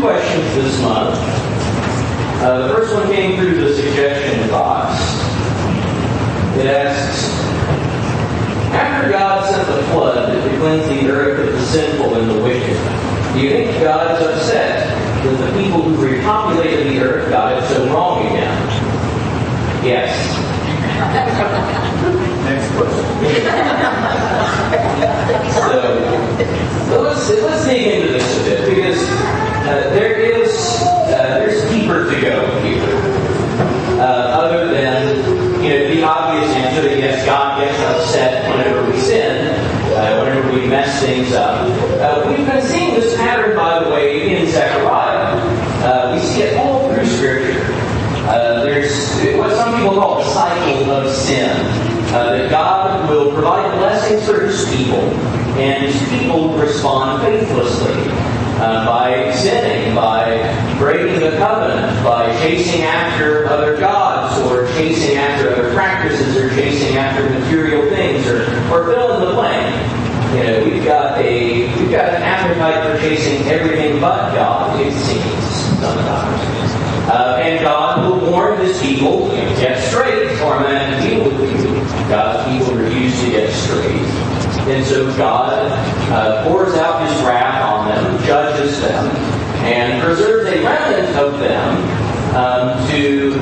questions this month. The first one came through the suggestion box. It asks, after God sent the flood to cleanse the earth of the sinful and the wicked, do you think God is upset that the people who repopulated the earth got it so wrong again? Yes. Next question. So let's dig into this a bit, because there's deeper to go here. Other than the obvious answer that yes, God gets upset whenever we sin, whenever we mess things up. We've been seeing this pattern, by the way, in Zechariah. We see it all through Scripture. There's what some people call the cycle of sin. That God will provide blessings for His people, and His people respond faithlessly by sinning, by breaking the covenant, by chasing after other gods, or chasing after other practices, or chasing after material things, or fill in the blank. We've got an appetite for chasing everything but God, it seems sometimes. And God will warn His people, get straight, or I'm going to have to deal with you. God's people refuse to get straight. And so God pours out His wrath on them, judges them, and preserves a remnant of them to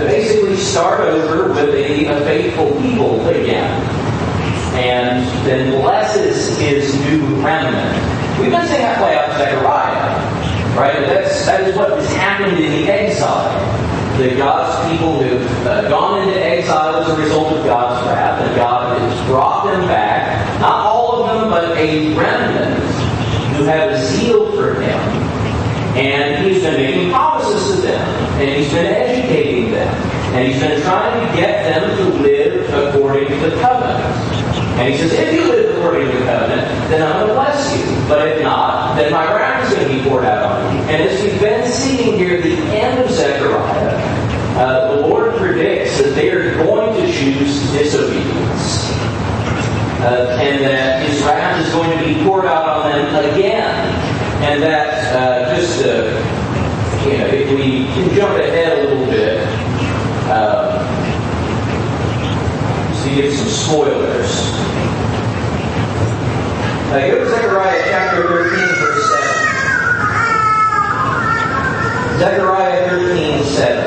basically start over with a faithful people again. And then blesses His new remnant. We've been seeing that play out in Zechariah. Right? That is what has happened in the exile. That God's people who've gone into exile as a result of God's wrath, and God has brought them back, not all of them, but a remnant who have a zeal for Him. And He's been making promises to them, and He's been educating them, and He's been trying to get them to live according to the covenant. And He says, if you live according to the covenant, then I'm going to bless you. But if not, then my wrath is going to be poured out on you. And as we've been seeing here at the end of Zechariah, the Lord predicts that they are going to choose disobedience. And that His wrath is going to be poured out on them again. And that, if we can jump ahead a little bit, to give some spoilers. Go to Zechariah chapter 13, verse 7. Zechariah 13:7.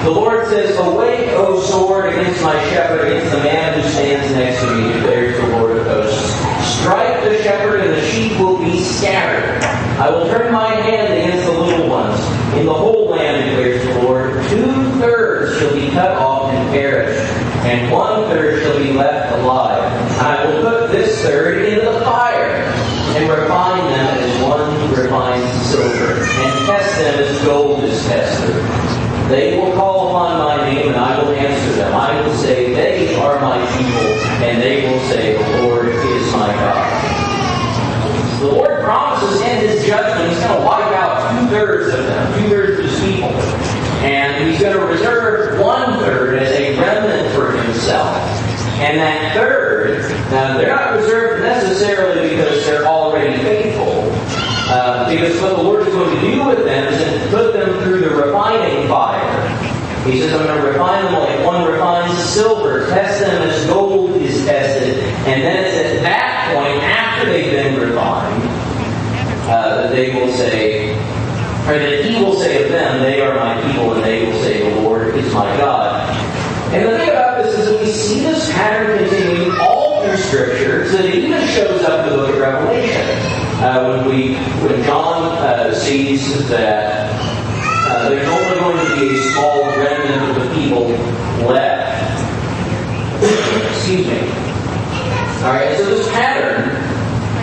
The Lord says, awake, O sword, against my shepherd, against the man who stands next to me, declares the Lord of hosts. Strike the shepherd, and the sheep will be scattered. I will turn my hand against the little ones. In the whole land, declares the Lord, 2/3 shall be cut off and perish, and 1/3 shall be left alive. I will put this third into the fire, and refine them as one refines silver, and test them as gold is tested. They will call upon my name, and I will answer them. I will say, they are my people, and they will say, the Lord is my God. The Lord promises in His judgment He's going to wipe out 2/3 of them, 2/3 of His people. And He's going to reserve 1/3 as a remnant for Himself. And that third, they're not reserved necessarily because they're already faithful. Because what the Lord is going to do with them is to put them through the refining fire. He says, I'm going to refine them like one refines silver, test them as gold is tested, and then it's at that point, after they've been refined, that they will say, or that He will say of them, they are my people, and they will say, the Lord is my God. And the thing about this is that we see this pattern continuing all through Scripture, so that it even shows up in the book of Revelation. When John sees that there's only going to be a small remnant of the people left. Excuse me. Alright, so this pattern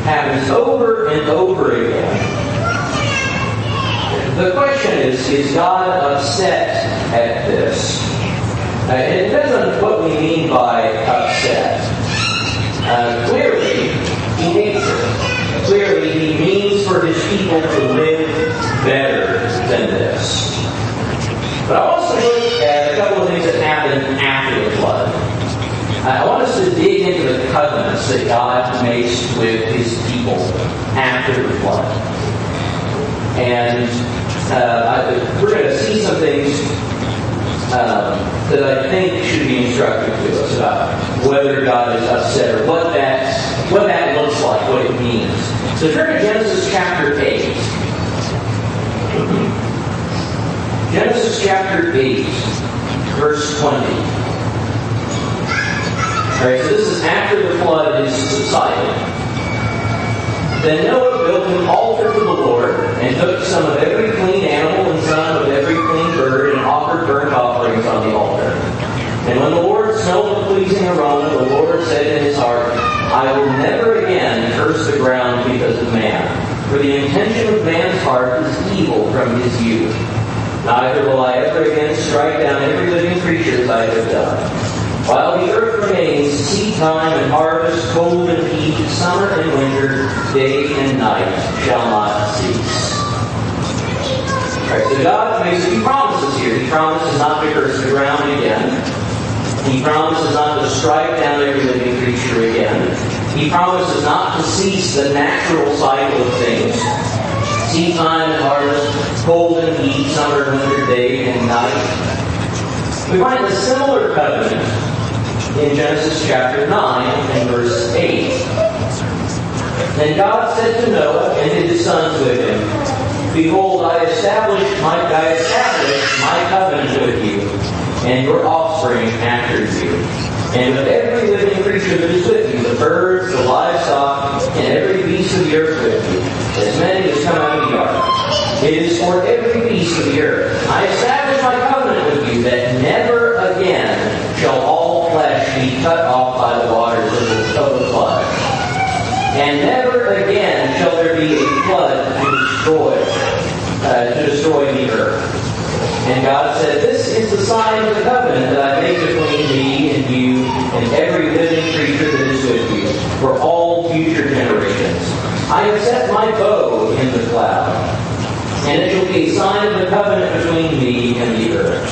happens over and over again. The question is God upset at this? It depends on what we mean by upset. Clearly, He hates it. Clearly, He means for His people to live better than this. But I want us to look at a couple of things that happened after the flood. I want us to dig into the covenants that God makes with His people after the flood. And we're going to see some things that I think should be instructive to us about whether God is upset or what that looks like, what it means. So turn to Genesis chapter 8. Genesis chapter 8, verse 20. Alright, so this is after the flood is subsided. Then Noah built an altar to the Lord, and took some of every clean animal and some of every clean bird, and offered burnt offerings on the altar. And when the Lord smelled the pleasing aroma, the Lord said in his heart, I will never again curse the ground because of man, for the intention of man's heart is evil from his youth. Neither will I ever again strike down every living creature as I have done. While the earth remains, seed time and harvest, cold and heat, summer and winter, day and night shall not cease. Alright, so God makes a few promises here. He promises not to curse the ground again. He promises not to strike down every living creature again. He promises not to cease the natural cycle of things. Seed time and harvest, cold and heat, summer and winter, day and night. We find a similar covenant in Genesis chapter 9 and verse 8. Then God said to Noah and to his sons with him, Behold, I establish my covenant with you and your offspring after you, and with every living creature that is with you, the birds, the livestock, and every beast of the earth with you, as many as come out of the ark. It is for every beast of the earth. I establish my covenant with you, that never again shall all flesh be cut off by the waters of the flood. And never again shall there be a flood to destroy the earth. And God said, This is the sign of the covenant that I make between me and you and every living creature that is with you for all future generations. I have set my bow in the cloud, and it shall be a sign of the covenant between me and the earth.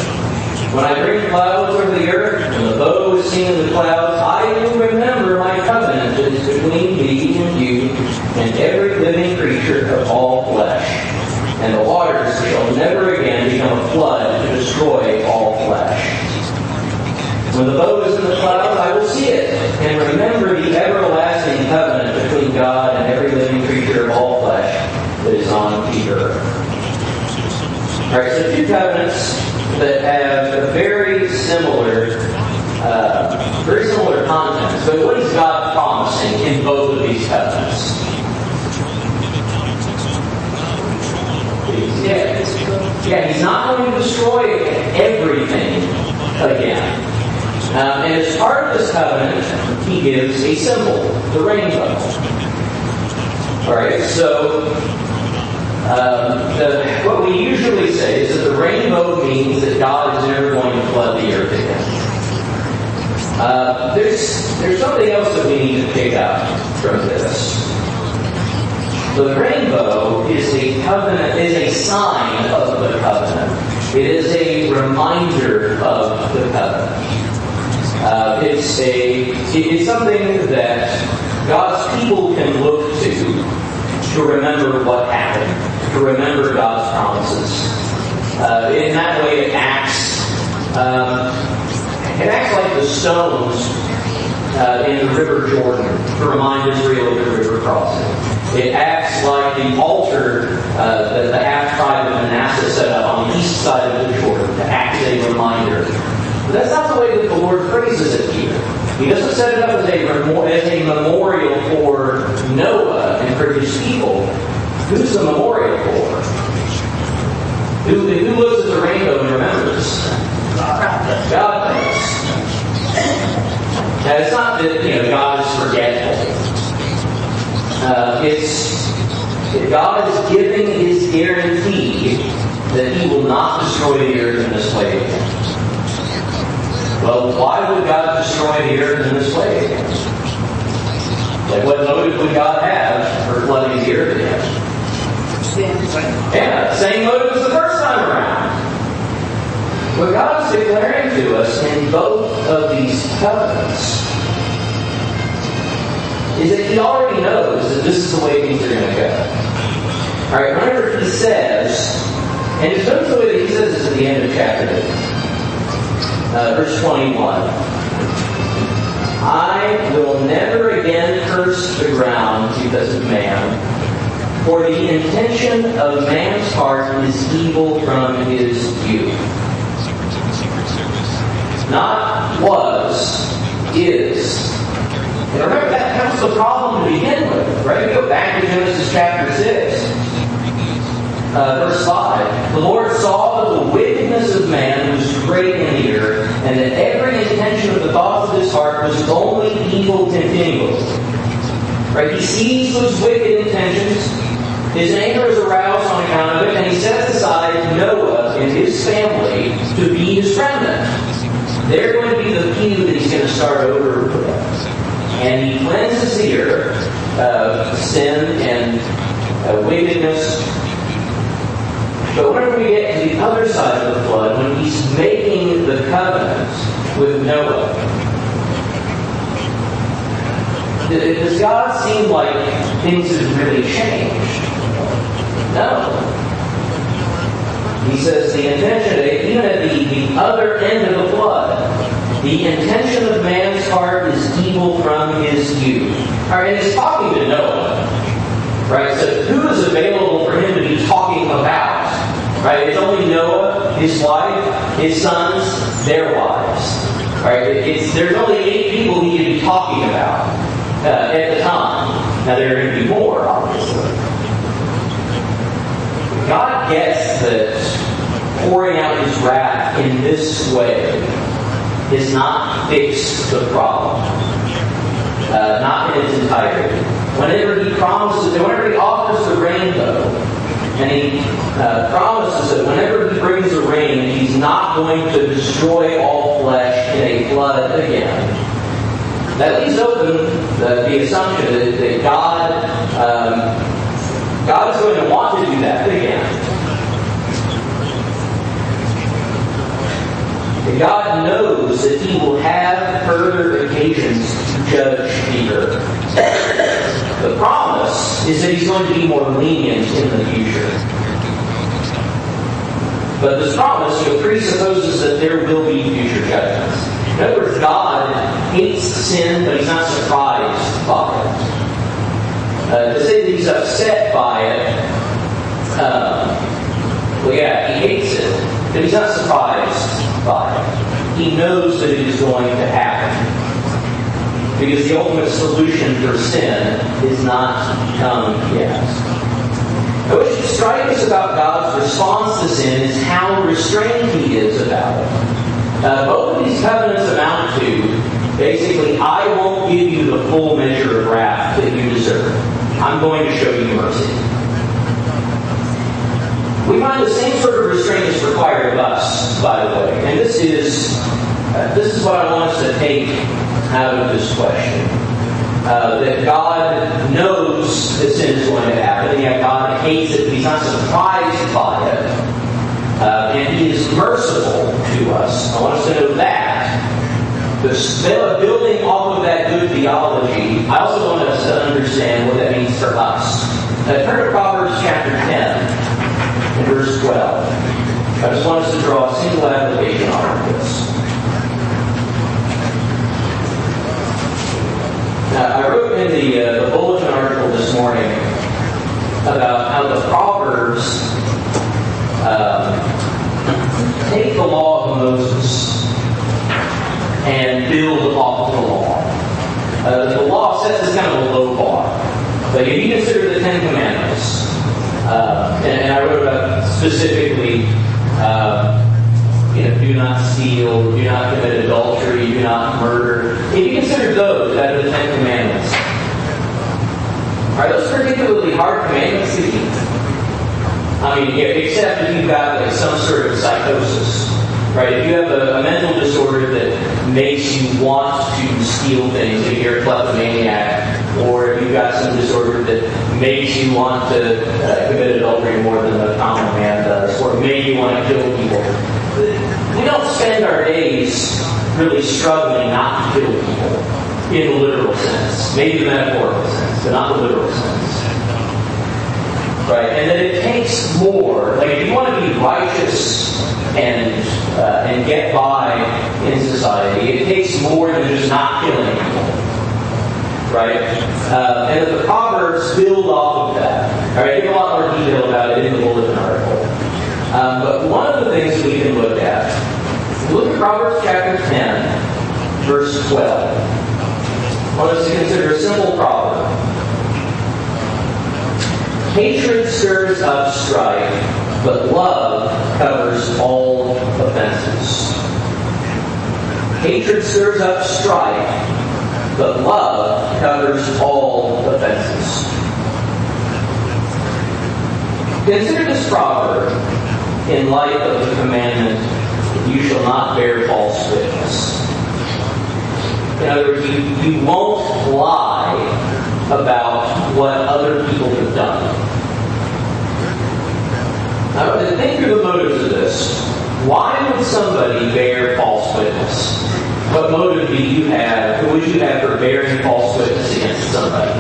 When I bring clouds over the earth, and the bow is seen in the clouds, I will remember my covenant that is between me and you and every living creature of all flesh. And the waters shall never again become a flood to destroy all flesh. When the bow is in the clouds, I will see it, and remember the everlasting covenant between God and every living creature of all flesh that is on the earth. Alright, so two covenants that have very similar contents. But what is God promising in both of these covenants? Yeah, He's not going to destroy everything again. And as part of this covenant, He gives a symbol, the rainbow. Alright, so what we usually say is that the rainbow means that God is never going to flood the earth again. There's something else that we need to pick up from this. The rainbow is a covenant, is a sign of the covenant. It is a reminder of the covenant. It's something that God's people can look to remember what happened, to remember God's promises. In that way, it acts like the stones in the River Jordan to remind Israel of the river crossing. It acts like the altar that the half-tribe of Manasseh set up on the east side of the Jordan to act as a reminder. But that's not the way that the Lord phrases it here. He doesn't set it up as a memorial for Noah and for his people. Who's the memorial for? Who looks at the rainbow and remembers? God does. Now, it's not that God is forgetful. God is giving His guarantee that He will not destroy the earth in this way again. Well, why would God destroy the earth in this way again? Like, what motive would God have for flooding the earth again? Yeah, same motive as the first time around. What God is declaring to us in both of these covenants is that he already knows that this is the way things are going to go. All right, whenever he says, and just notice the way that he says this at the end of chapter 8, verse 21. I will never again curse the ground because of man, for the intention of man's heart is evil from his youth. Not was, is. And remember, that was the problem to begin with, right? We go back to Genesis chapter 6, verse 5. The Lord saw that the wickedness of man was great in the earth, and that every intention of the thoughts of his heart was only evil continually. Right? He sees those wicked intentions. His anger is aroused on account of it, and he sets aside Noah and his family to be his remnant. They're going to be the few that he's going to start over with. And he cleanses the earth of sin and wickedness. But whenever we get to the other side of the flood, when he's making the covenant with Noah, does God seem like things have really changed? No. He says the intention, even at the other end of the flood, the intention of man's heart is evil from his youth. All right, and he's talking to Noah. Right? So who is available for him to be talking about? Right? It's only Noah, his wife, his sons, their wives. Right? There's only 8 people he can be talking about at the time. Now there are going to be more, obviously. God gets that pouring out his wrath in this way does not fix the problem. Not in its entirety. Whenever he offers the rainbow, and he promises that whenever he brings the rain, he's not going to destroy all flesh in a flood again. That leaves open the assumption that God is going to want to do that again. God knows that he will have further occasions to judge the earth. The promise is that he's going to be more lenient in the future. But this promise presupposes that there will be future judgments. In other words, God hates sin, but he's not surprised by it. To say that he's upset by it, he hates it, but he's not surprised by it. He knows that it is going to happen. Because the ultimate solution for sin is not come yet. What should strike us about God's response to sin is how restrained he is about it. Both of these covenants amount to, basically, I won't give you the full measure of wrath that you deserve. I'm going to show you mercy. We find the same sort of restraint is required of us, by the way. And this is what I want us to take out of this question. That God knows that sin is going to happen, and yet God hates it, but he's not surprised by it. And he is merciful to us. I want us to know that. But building off of that good theology, I also want us to understand what that means for us. Turn to Proverbs chapter 10 and verse 12. I just want us to draw a single application on this. I wrote in the bulletin article this morning about how the Proverbs take the law of Moses and build off the law. The law sets this kind of a low bar. But if you consider the 10 Commandments, and I wrote about specifically, do not steal, do not commit adultery, do not murder. If you consider those out of the 10 Commandments, are those particularly hard commandments to keep? I mean, except if you've got some sort of psychosis, right? If you have a mental disorder that makes you want to steal things, if you're a kleptomaniac, or if you've got some disorder that makes you want to commit adultery more than a common man does, or make you want to kill people. We don't spend our days really struggling not to kill people. in the literal sense. Maybe the metaphorical sense, but not the literal sense. Right? And that it takes more. Like, if you want to be righteous and get by in society, it takes more than just not killing people. Right? And that the Proverbs build off of that. All right? Give a lot more detail about it in the bulletin article. But one of the things we can look at, look at Proverbs chapter 10, verse 12. I want us to consider a simple proverb. Hatred stirs up strife, but love covers all offenses. Hatred stirs up strife, but love covers all offenses. Consider this proverb in light of the commandment, you shall not bear false witness. In other words, you won't lie about what other people have done. Now, think through the motives of this. Why would somebody bear false witness? What motive would you have for bearing false witness against somebody?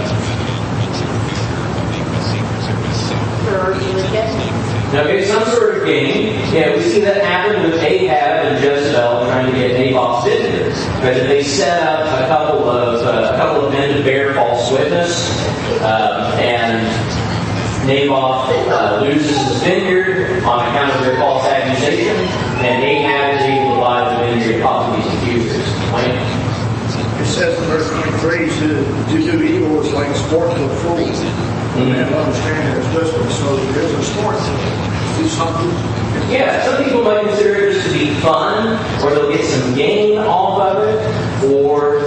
Okay, some sort of gain. Yeah, we see that happen with Ahab and Jezebel trying to get Naboth's vineyard. Right? They set up a couple of men to bear false witness, and Naboth loses his vineyard on account of their false accusation, and Ahab is able to buy the vineyard off of these accusers. Right? It says in verse 23, to do evil is like sport to a fool. And understand it as judgment. So there's a sport to do something. Yeah, some people might consider it just to be fun, or they'll get some gain off of it, or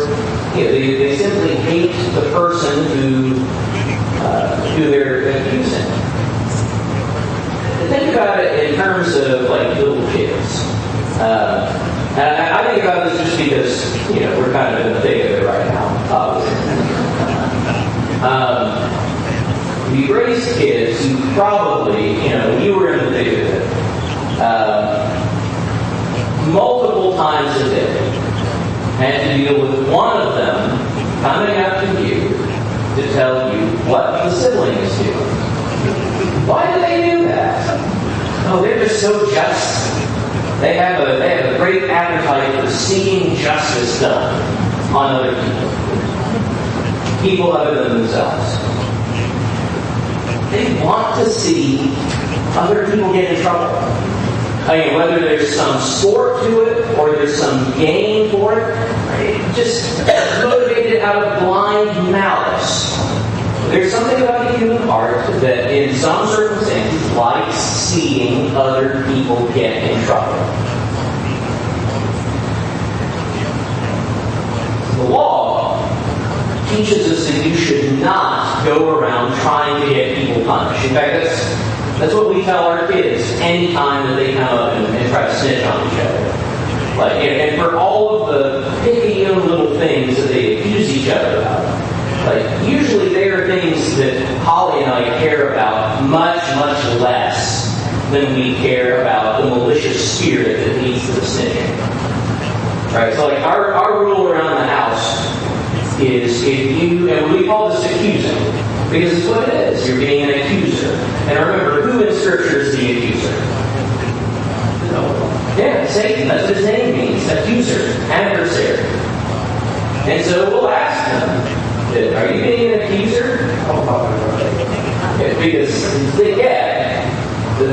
they simply hate the person who they're accusing. Think about it in terms of like little kids. And I think about this just because we're kind of in the thick of it right now, obviously. You raise kids who probably, when you were in the thick of it, multiple times a day, had to deal with one of them coming up to you to tell you what the sibling is doing. Why do they do that? Oh, they're just so just. They have a great appetite for seeing justice done on other people other than themselves. They want to see other people get in trouble. I mean, whether there's some sport to it or there's some gain for it, right? Just motivated out of blind malice. There's something about the human heart that in some circumstances likes seeing other people get in trouble. The law teaches us that you should not go around trying to get people punished. In fact, that's what we tell our kids anytime that they come up and try to snitch on each other. Like, and for all of the picky little things that they accuse each other about, like usually they are things that Holly and I care about much, much less than we care about the malicious spirit that leads to the snitching. Right? So like our rule around the house is and we call this accusing, because it's what it is. You're being an accuser. And remember, who in Scripture is the accuser? Yeah, Satan. That's what his name means. Accuser, adversary. And so we'll ask them, are you being an accuser? Because they get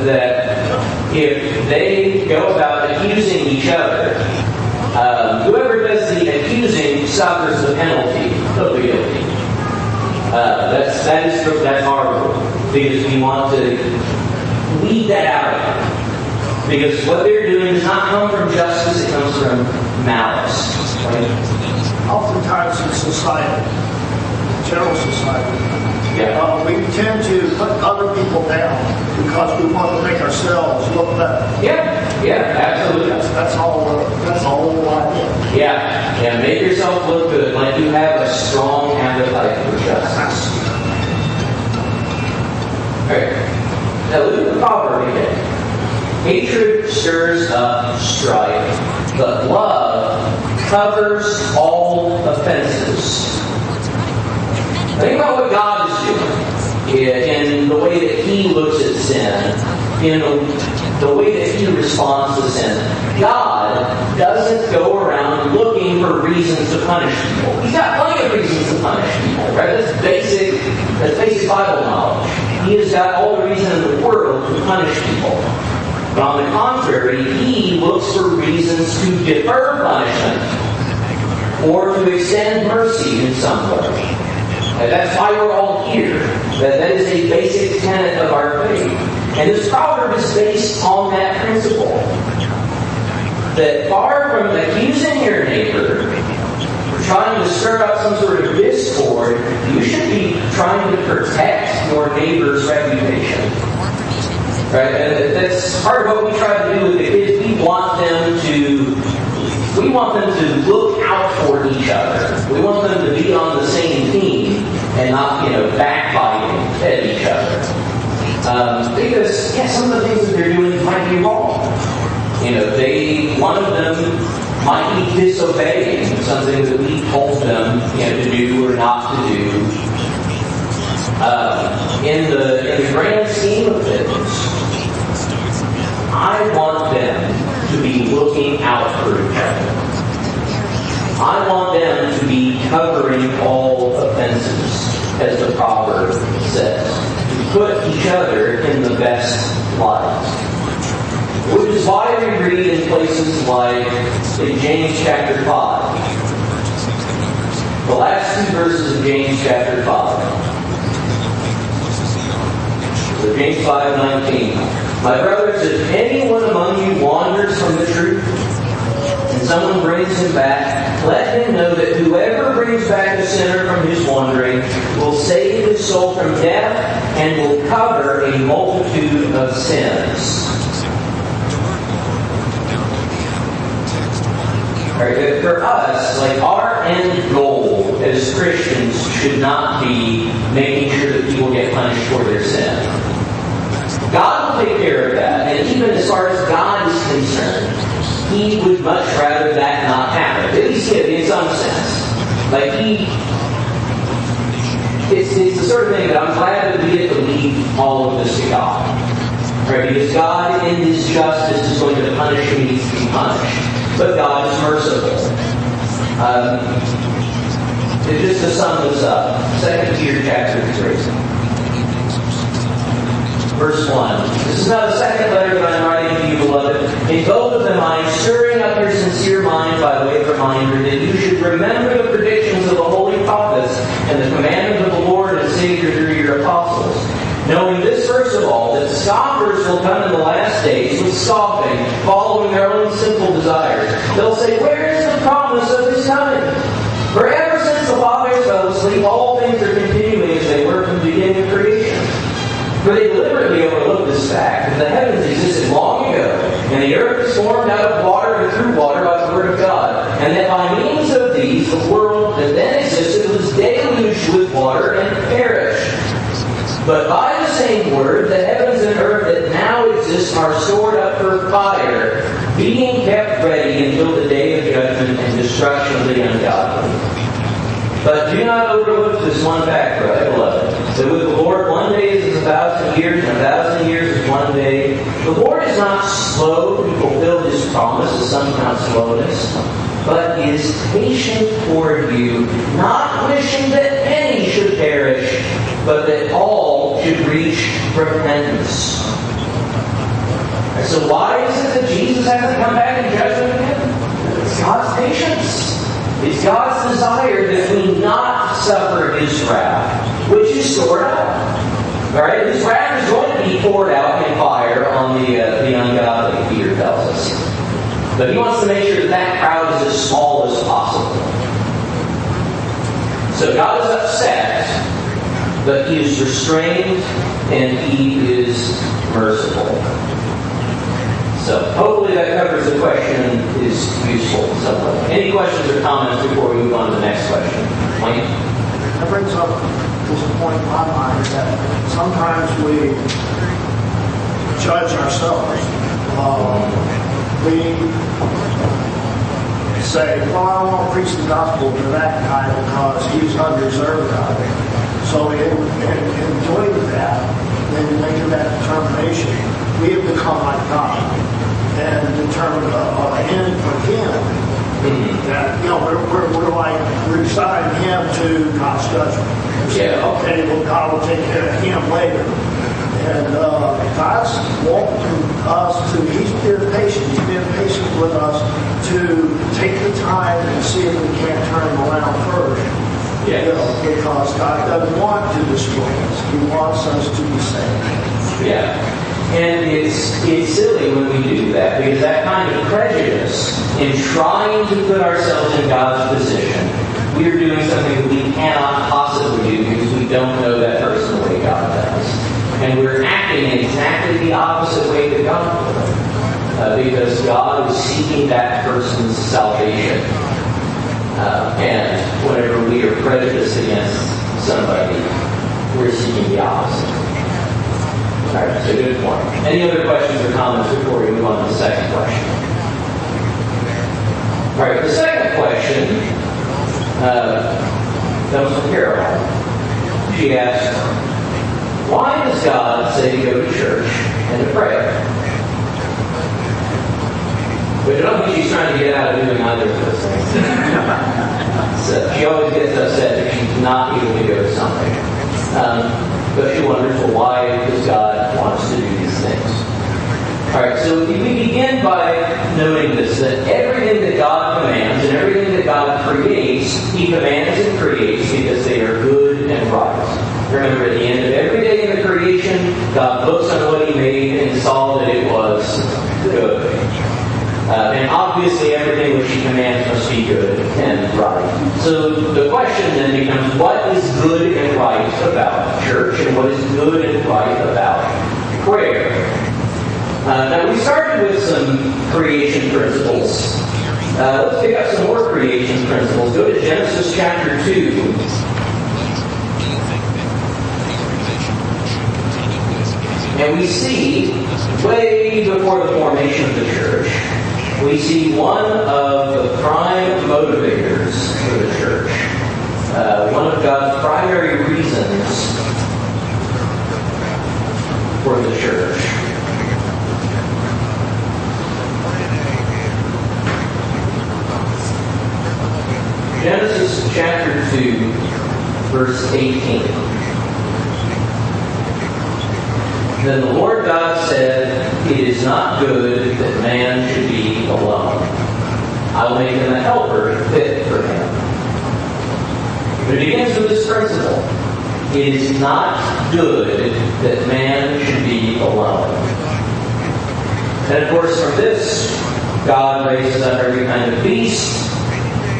that if they go about accusing each other, whoever does the accusing suffers the penalty of the guilty. That's our rule, because we want to weed that out of them. Because what they're doing does not come from justice; it comes from malice. Right? Oftentimes in society, general society, we tend to put other people down because we want to make ourselves look better. Yeah, absolutely. That's all the idea. Yeah, make yourself look good, like you have a strong appetite for justice. Alright, now look at the proverb again. Hatred stirs up strife, but love covers all all offenses. Think about what God is doing in the way that He looks at sin, in the way that He responds to sin. God doesn't go around looking for reasons to punish people. He's got plenty of reasons to punish people, right? That's basic Bible knowledge. He has got all the reason in the world to punish people. But on the contrary, He looks for reasons to defer punishment or to extend mercy in some way. And that's why we're all here. That is a basic tenet of our faith. And this proverb is based on that principle. That far from accusing your neighbor, trying to stir up some sort of discord, you should be trying to protect your neighbor's reputation. Right? And that's part of what we try to do with the kids. We want them to look out for each other. We want them to be on the same team and not, backbiting at each other. Because, some of the things that they're doing might be wrong. One of them might be disobeying something that we told them, to do or not to do. In the grand scheme of things, I want them to be looking out for each other. I want them to be covering all offenses, as the proverb says, to put each other in the best light. Which is why we read in places like in James chapter 5. The last two verses of James chapter 5. So James 5:19. My brothers, if anyone among you wanders from the truth, and someone brings him back, let him know that whoever brings back a sinner from his wandering will save his soul from death and will cover a multitude of sins. Right, for us, our end goal as Christians should not be making sure that people get punished for their sin. God will take care of that, and even as far as God is concerned, He would much rather that not happen. At least in some sense. It's the sort of thing that I'm glad that we get to leave all of this to God. Right? Because God, in His justice, is going to punish who needs to be punished. But God is merciful. Just to sum this up, 2 Peter chapter 3. Verse 1. This is now the second letter that I'm writing to you, beloved. In both of them I am stirring up your sincere mind by way of reminder that you should remember the predictions of the holy prophets and the commandments of the Lord and Savior through your apostles. Knowing this, first of all, that scoffers will come in the last days with scoffing, following their own sinful desires. They'll say, where is the promise of His coming? For ever since the fathers fell asleep, all things are continuing as they were from the beginning of creation. For they deliberately overlook this fact, that the heavens existed long ago, and the earth was formed out of water and through water by the word of God, and that by means of these, the world that then existed was deluged with water and perished. But by the same word, the heavens and earth that now exist are stored up for fire, being kept ready until the day of judgment and destruction of the ungodly. But do not overlook this one fact, beloved, that with the Lord 1 day is as 1,000 years, and 1,000 years is 1 day. The Lord is not slow to fulfill His promise, as some count slowness, but is patient toward you, not wishing that any should perish, but that all should reach repentance. And so why is it that Jesus hasn't come back in judgment again? It's God's patience. It's God's desire that we not suffer His wrath, which is stored up. Alright? His wrath is going to be poured out in fire on the ungodly, Peter tells us. But He wants to make sure that crowd is as small as possible. So God is upset, but He is restrained and He is merciful. So hopefully that covers the question and is useful in some way. Any questions or comments before we move on to the next question? Wayne? That brings up this point in my mind that sometimes we judge ourselves. We say, well, I don't want to preach the gospel to that guy because he's undeserving of it. So in doing that, in making that determination, we have become like God and determined an end for him. That, we're like, we're assigning him to God's judgment. Yeah. Okay, well, God will take care of him later. And God's wanting us to, he's been patient with us to take the time and see if we can't turn him around first. Yes. Because God doesn't want to destroy us. He wants us to be saved. Yeah. And it's silly when we do that, because that kind of prejudice in trying to put ourselves in God's position, we are doing something that we cannot possibly do because we don't know that person the way God does. And we're acting in exactly the opposite way that God would, because God is seeking that person's salvation. And whenever we are prejudiced against somebody, we're seeking the opposite. All right, so good point. Any other questions or comments before we move on to the second question? All right, the second question comes from Caroline. She asked, why does God say to go to church and to pray? But I don't think she's trying to get out of doing either of those things. So she always gets upset if she's not able to go to something. But she wonders, well, why does God want us to do these things? All right, so we begin by noting this, that everything that God commands and everything that God creates, he commands and creates because they are good and right. Remember, at the end of every day in the creation, God looks on what he made and saw that it was good. And obviously everything which he commands must be good and right. So the question then becomes, what is good and right about church, and what is good and right about prayer? Now we started with some creation principles. Let's pick up some more creation principles. Go to Genesis chapter 2. And we see, way before the formation of the church, we see one of the prime motivators for the church, one of God's primary reasons for the church. Genesis chapter 2, verse 18. Then the Lord God said, it is not good that man should be alone. I will make him a helper fit for him. But it begins with this principle. It is not good that man should be alone. And of course, from this, God raises up every kind of beast.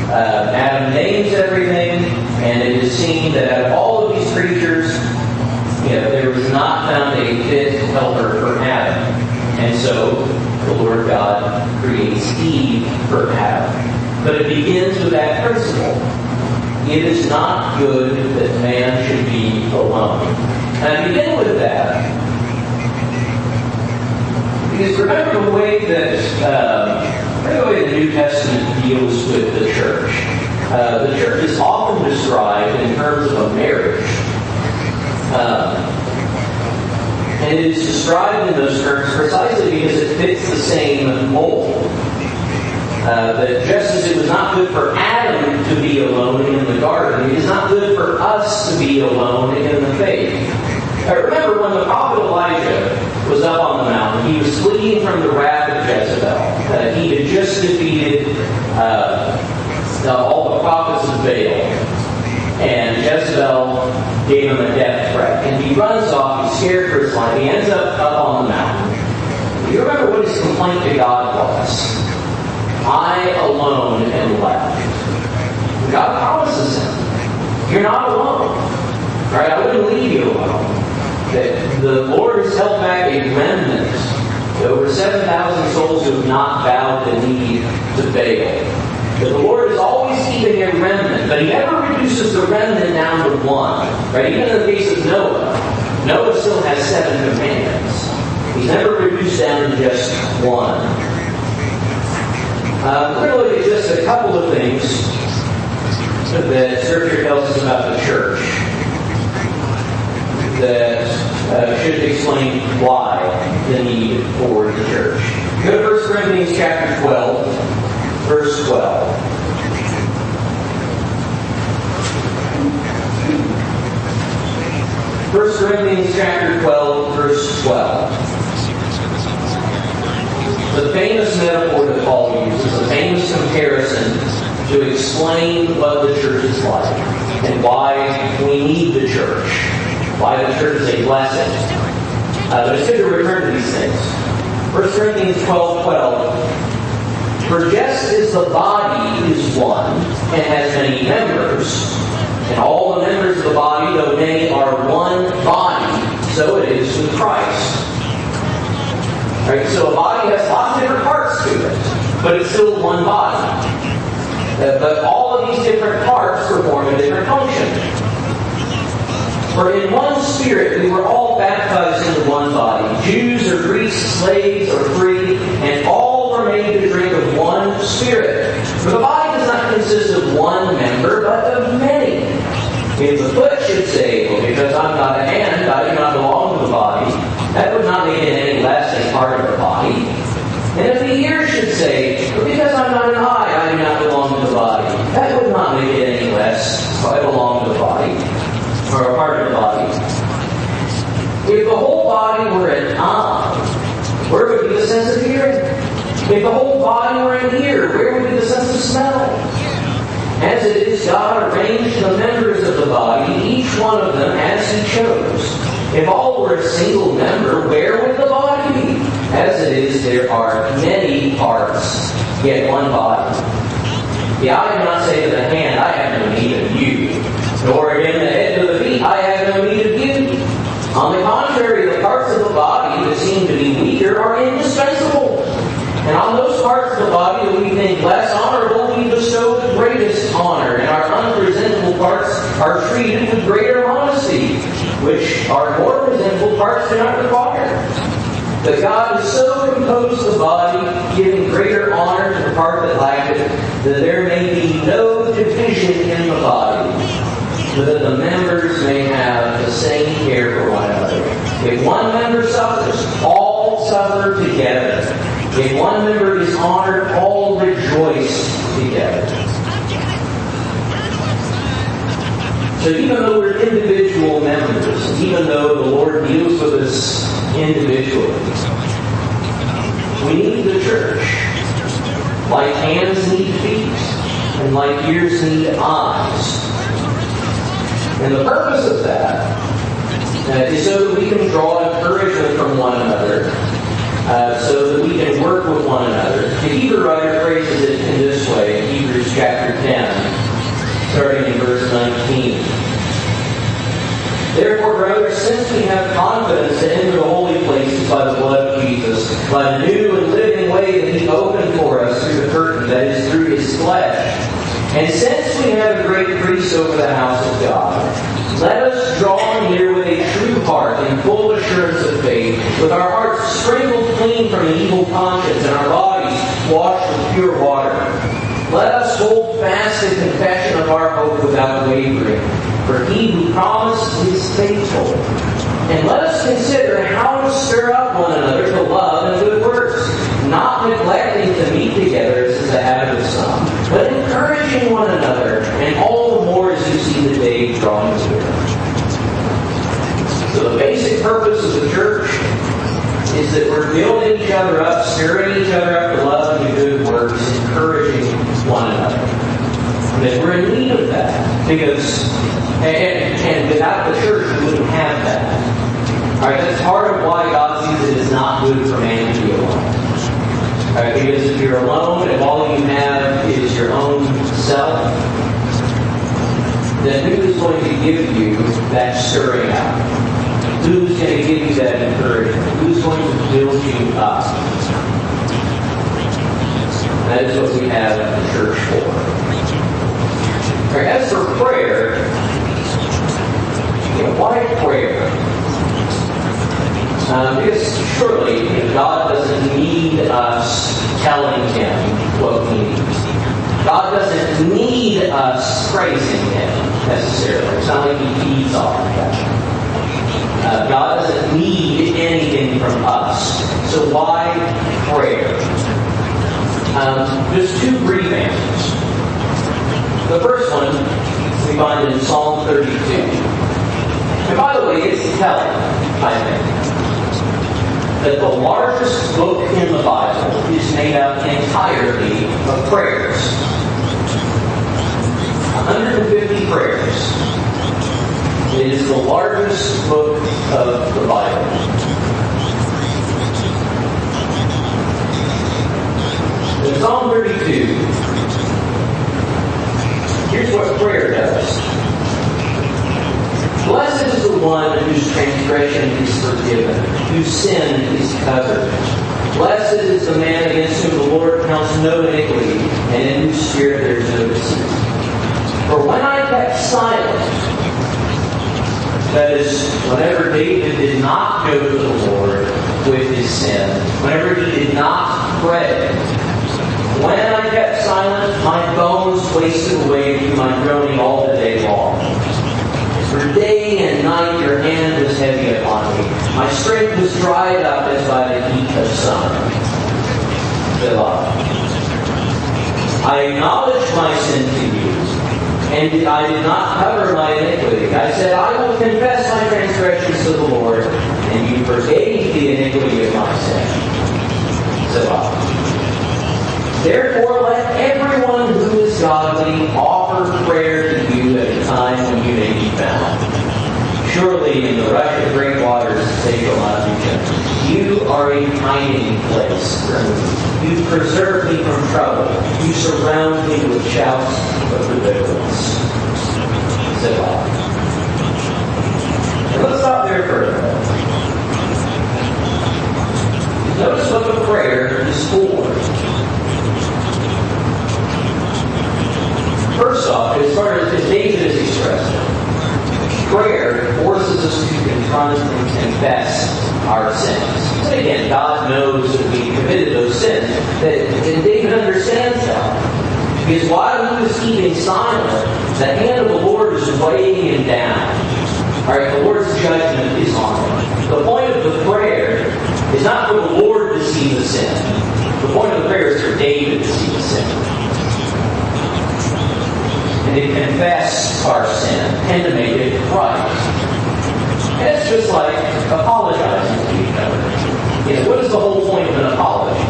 Adam names everything, and it is seen that out of all of these creatures, there was not found a fit helper for Adam. And so the Lord God creates Eve for Adam. But it begins with that principle. It is not good that man should be alone. And I begin with that because remember the way the New Testament deals with the church. The church is often described in terms of a marriage. And it is described in those terms precisely because it fits the same mold. That just as it was not good for Adam to be alone in the garden, it is not good for us to be alone in the faith. Remember when the prophet Elijah was up on the mountain, he was fleeing from the wrath of Jezebel. He had just defeated all the prophets of Baal. And Jezebel gave him a death threat. And he runs off, he's scared for his life. He ends up on the mountain. You remember what his complaint to God was? I alone am left. God promises him, you're not alone. Right? I wouldn't leave you alone. That the Lord has held back a remnant. Over 7,000 souls who have not bowed the knee to Baal. But the Lord is always keeping a remnant, but he never reduces the remnant down to one. Right? Even in the case of Noah, Noah still has 7 companions. He's never reduced down to just one. We're going to look at just a couple of things that Scripture tells us about the church that should explain why the need for the church. Go to 1 Corinthians chapter 12, verse 12. 1 Corinthians chapter 12, verse 12. The famous metaphor that Paul uses, the famous comparison to explain what the church is like and why we need the church, why the church is a blessing. But it's good to return to these things. 1 Corinthians 12:12. For just as the body is one and has many members, and all the members of the body, though many, are one body, so it is with Christ. Right, so a body has lots of different parts to it, but it's still one body. But all of these different parts perform a different function. For in one Spirit we were all baptized into one body, Jews or Greeks, slaves or free, and all were made to drink of one Spirit. For the body does not consist of one member, but of many. If the foot should say, well, because I'm not a hand, I do not belong to the body, that would not make it any less a part of the body. And if the ear should say, well, because I'm not an eye, I do not belong to the body, that would not make it any less I belong to the body, or a part of the body. If the whole body were an eye, where would be the sense of hearing? If the whole body were an ear, where would be the sense of smell? As it is, God arranged the members of the body, each one of them as He chose. If all were a single member, where would the body be? As it is, there are many parts, yet one body. The eye did not say to the hand, I have no need of you. Nor again the head to the feet, I have no need of you. On the contrary, the parts of the body that seem to be weaker are indispensable. And on those parts of the body that we think less honorable, we bestow the greatest honor, and our unpresentable parts are treated with greater honesty, which our more presentable parts do not require. But God has so composed the body, giving greater honor to the part that lacked it, that there may be no division in the body, but that the members may have the same care for one another. If one member suffers, all suffer together. If one member is honored, all rejoice together. So even though we're individual members, even though the Lord deals with us individually, we need the church. Like hands need feet, and like ears need eyes. And the purpose of that is so that we can draw encouragement from one another, so that we can work with one another. The Hebrew writer phrases it in this way, in Hebrews chapter 10, starting in verse 19. Therefore, brothers, since we have confidence to enter the holy places by the blood of Jesus, by the new and living way that He opened for us through the curtain, that is, through His flesh, and since we have a great priest over the house of God, let us draw near with a true heart in full assurance of faith, with our hearts sprinkled clean from an evil conscience and our bodies washed with pure water. Let us hold fast the confession of our hope without wavering, for He who promised is faithful. And let us consider how to stir up one another to love and good works, not neglecting to meet together as is the habit of some, but encouraging one another, and all the more as you see the day drawing near. So the basic purpose of the church is that we're building each other up, stirring each other up to love and good works, encouraging one another. And that we're in need of that, because and without the church we wouldn't have that. Alright, that's part of why God sees it as not good for man to be alone. Alright, because if you're alone and all you have is your own self, then who is going to give you that stirring out? Who's going to give you that encouragement? Who's going to build you up? That is what we have the church for. Right, as for prayer, why prayer? Because surely God doesn't need us telling Him what we God doesn't need us praising Him necessarily. It's not like He feeds off of that. God doesn't need anything from us. So why prayer? Just two brief answers. The first one we find in Psalm 32. And by the way, it's telling, I think, that the largest book in the Bible is made up entirely of prayers. 150 prayers. It is the largest book of the Bible. In Psalm 32, here's what prayer does. Blessed is the one whose transgression is forgiven, whose sin is covered. Blessed is the man against whom the Lord counts no iniquity, and in whose spirit there is no deceit. For when I kept silent, that is, whenever David did not go to the Lord with his sin, whenever he did not pray, when I kept silent, my bones wasted away through my groaning all the day long. For day and night your hand was heavy upon me. My strength was dried up as by the heat of summer. Selah. I acknowledged my sin to you, and I did not cover my iniquity. I said, I will confess my transgressions to the Lord, and you forgave the iniquity of my sin. Selah. Therefore, let everyone who is godly offer prayer to you at a time when you may be found. Surely in the rush of great waters they shall not reach us. You are a hiding place for me. You preserve me from trouble. You surround me with shouts of deliverance. Selah. And let's stop there for a minute. Notice what the prayer is for. First off, as far as David is expressed, prayer forces us to confront and confess our sins. So again, God knows that we committed those sins, and David understands that. Because while he was keeping silent, the hand of the Lord is weighing him down. Alright, the Lord's judgment is on him. The point of the prayer is not for the Lord to see the sin. The point of the prayer is for David to see the sin. And to confess our sin and to make it right. And it's just like apologizing to each other. What is the whole point of an apology?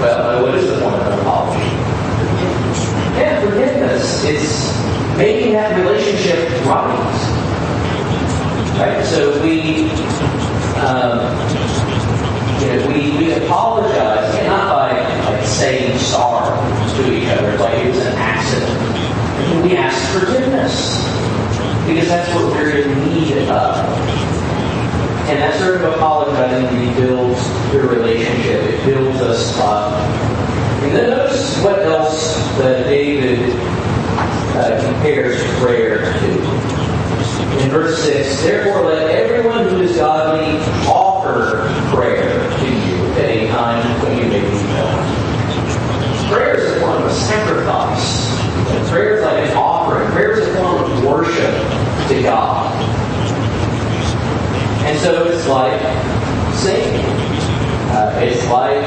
Well, what is the point of an apology? Yeah, forgiveness. It's making that relationship right. Right? So we apologize, not by saying sorry to each other, like it was an accident. We ask forgiveness because that's what we're in need of. And that sort of apologizing rebuilds the relationship. It builds us up. And then notice what else that David compares prayer to. In verse 6, therefore let everyone who is godly offer prayer to you at a time when you may be found. Prayer is a form of sacrifice. Prayer is like an offering. Prayer is a form of worship to God. And so it's like singing. It's like,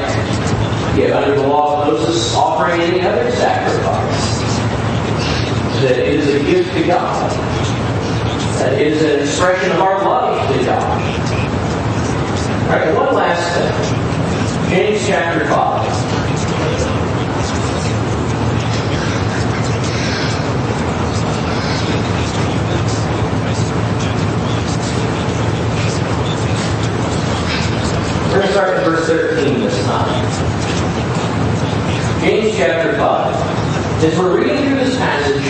under the law of Moses, offering any other sacrifice. That it is a gift to God. That it is an expression of our love to God. All right, one last thing. James chapter 5. We're going to start at verse 13 this time. James chapter 5. As we're reading through this passage,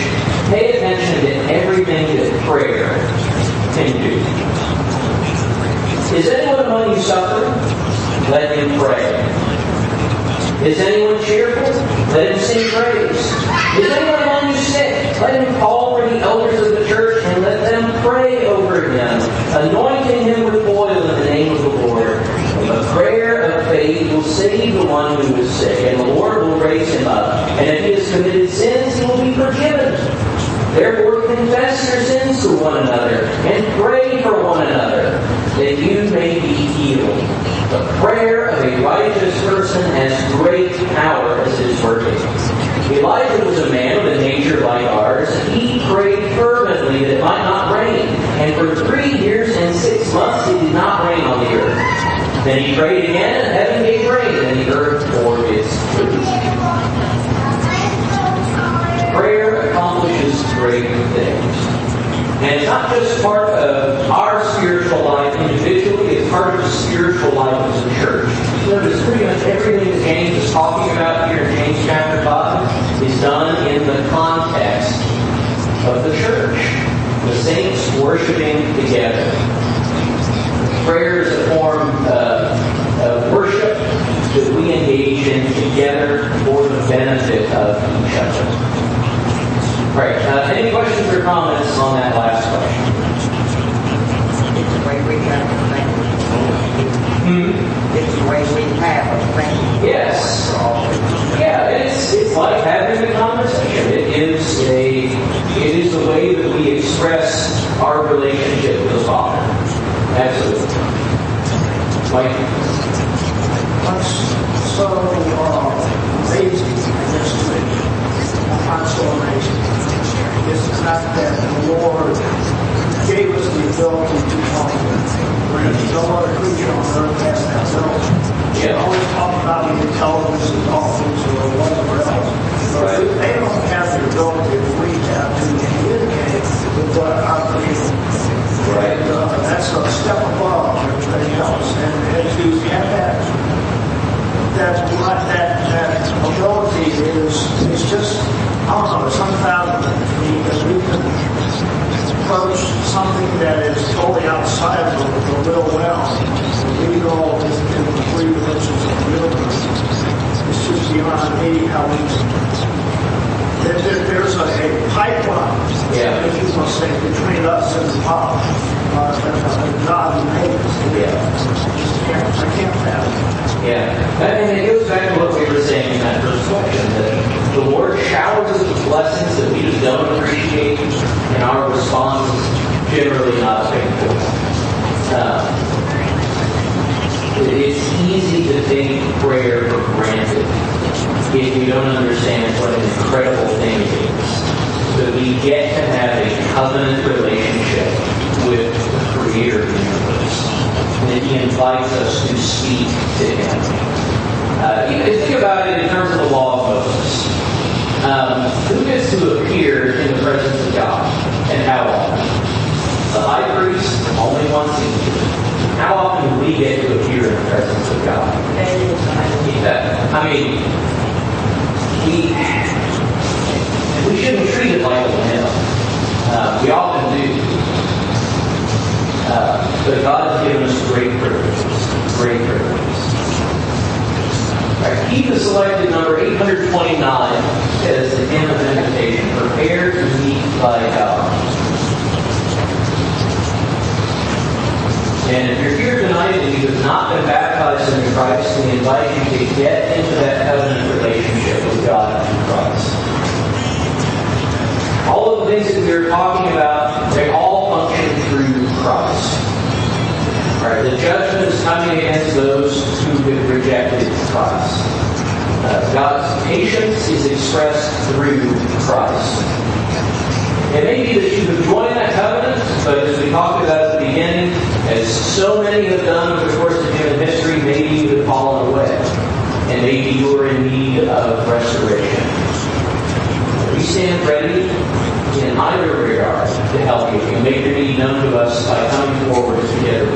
pay attention to everything that prayer can do. Is anyone among you suffering? Let him pray. Is anyone cheerful? Let him sing praise. Is anyone among you sick? Let him call for the elders of the church and let them pray over him, anointing him with oil in the name of the Lord. The prayer of faith faith will save the one who is sick, and the Lord will raise him up. And if he has committed sins, he will be forgiven. Therefore, confess your sins to one another, and pray for one another, that you may be healed. The prayer of a righteous person has great power as it is working. Elijah was a man with a nature like ours. He prayed fervently that it might not rain. And for 3 years and 6 months it did not rain on the earth. Then he prayed again, and heaven gave rain, and the earth bore its fruit. Prayer accomplishes great things. And it's not just part of our spiritual life individually, it's part of the spiritual life as a church. Notice pretty much everything that James is talking about here in James chapter 5 is done in the context of the church. The saints worshiping together. Prayer is a form of worship that we engage in together for the benefit of each other. Right. Any questions or comments on that last question? It's the way we have to think. It's the way we have to think. Yes. Yeah, it's like having a conversation. It is the way that we express our relationship with the Father. Absolutely. Mike? What's so amazing in this week? I'm so amazing. Is the fact that the Lord gave us the ability to talk with Him. No other creature on earth has that ability. We always talk about the intelligence and dolphins or whatever else. But they don't have the ability that we have to communicate with what our Creator. Right. That's a step above everything else. And to have that ability is just, I don't know, it's unfathomable to me, because we can approach something that is totally outside of the real realm. We go into the 3 dimensions of the universe. It's just beyond me how we. There's a pipeline, if you want to say, between us and the Father, and God who made us. I can't fathom it. Yeah. And it goes back to what we were saying in that first section, that the Lord showers us with blessings that we just don't appreciate, and our response is generally not faithful. It's easy to take prayer for granted if you don't understand what an incredible thing it is that we get to have a covenant relationship with the Creator of the universe. And that He invites us to speak to Him. You can think about it in terms of the law of Moses. Who gets to appear in the presence of God, and how often? The high priest, only once a year. How often do we get to appear in the presence of God? I mean, we shouldn't treat it like a whim. We often do. But God has given us great privileges. Great privileges. Right, Keith has selected number 829 as the hymn of invitation. Prepare to meet thy God. And if you're here tonight and you have not been baptized into Christ, we invite you to get into that covenant relationship with God through Christ. All of the things that we are talking about, they all function through Christ. All right, the judgment is coming against those who have rejected Christ. God's patience is expressed through Christ. It may be that you have joined that covenant, but as we talked about at the beginning, as so many have done over the course of human history, maybe you have fallen away. And maybe you are in need of restoration. We stand ready in either regard to help you and make your need known to us by coming forward together